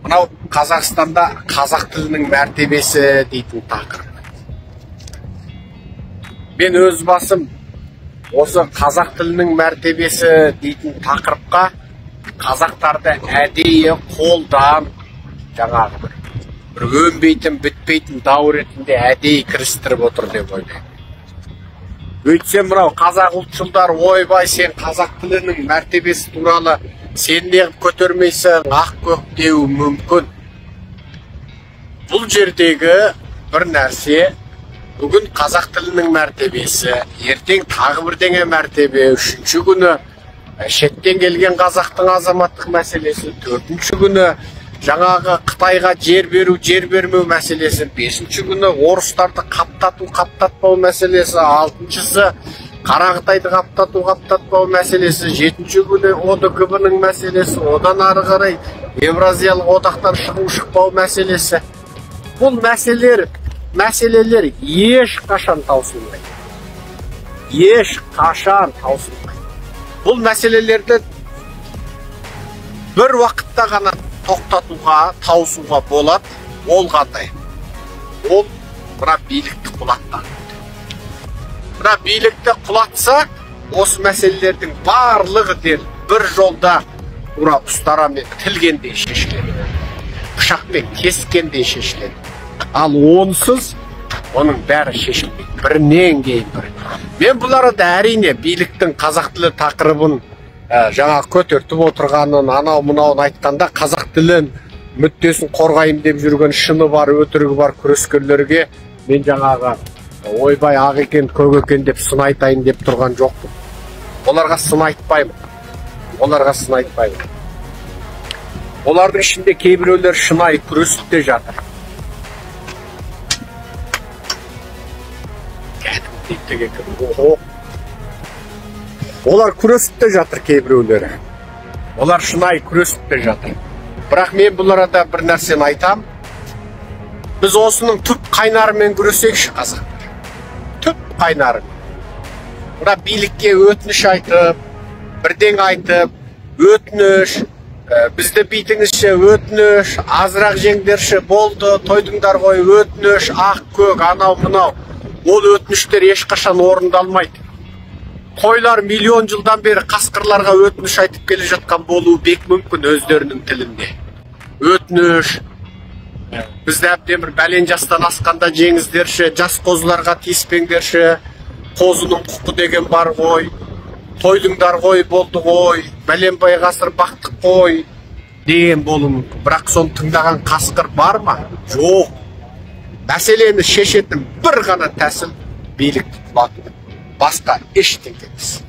Мынау Қазақстанда қазақ тілінің мәртебесі дейтін тақырып. Мен өз басым осы қазақ тілінің мәртебесі дейтін тақырыпқа қазақтарды әдейі қолдан жаңағы бір өнбейтін, бітпейтін дау ретінде әдейі кірістіріп отыр деп ойлаймын. Өйтсем мынау қазақ ұлтшылдар, ойбай, сен қазақ тілінің мәртебесі туралы сен неғып көтермейсің, ақ көк деуі мүмкін. Бұл жердегі бір нәрсе, бүгін қазақ тілінің мәртебесі, ертең тағы бірдеңе мәртебе, үшінші күні шеттен келген қазақтың азаматтық мәселесі, төртінші күні жаңағы Қытайға жер беру, жер бермеу мәселесі, бесінші күні орыстарды қаптату, қаптатпау мәселесі, алтыншысы Қарақытайды қаптату, қаптатпау мәселесі, жетінші күні ОДКБ-ның мәселесі, одан ары қарай Евразиялық одақтан шығу, шықпау мәселесі. Бұл мәселелер ешқашан таусылмайды. Ешқашан таусылмайды. Бұл мәселелерді бір уақытта ғана тоқтатуға, таусуға болады. Ол қандай? Ол мына билікті құлатпақ. Мына билікті құлатса, осы мәселелердің барлығы дер бір жолда тура ұстарамен тілгендей шешіледі. Пышақпен кескендей шешіледі. Ал онсыз оның бәрі шешілмейді. Бірінен кейін бірі. Мен бұларды әрине биліктің қазақ тілі тақырыбын жаңа көтертіп отырғанын, анау-мынауын айтқанда қазақ тілін мүддесін қорғайым деп жүрген шыны бар, өтірігі бар күрескерлерге мен жаңағы ойбай ақ екен, көк екен деп сын айтайын деп тұрған жоқпын. Оларға сын айтпаймын. Олардың ішінде кейбіреулер шынайы күресіп те жатыр. Олар күресіп те жатыр кейбіреулері. Олар шынайы күресіп те жатыр. Бірақ мен бұларда бір нәрсені айтам. Біз осының түп қайнарымен күресейікші қазақтар. Түп қайнары. Бұра билікке өтініш айтып, бірден айтып, өтініш, бізді бүйтіңізші, өтініш, азырақ жеңдерші, болды, тойдыңдар ғой, өтініш, ақ көк, анау-мынау. Ол өтініштер ешқашан орындалмайды. Қойлар миллион жылдан бері қасқырларға өтініш айтып келе жатқан болуы бек мүмкін өздерінің тілінде. Өтініш, бізді әбден бір бәлен жастан асқанда жеңіздерші, жас қозыларға тиіспеңдерші, қозының құқы деген бар ғой, тойдыңдар ғой, болды ғой, бәленбай ғасыр бақтық қой деген болуы мүмкін. Бірақ соны тыңдаған қасқыр бар ма? Жоқ. Мәселені шешетін бір ғана тәсіл билікті құлату. Басқа ештеңе емес.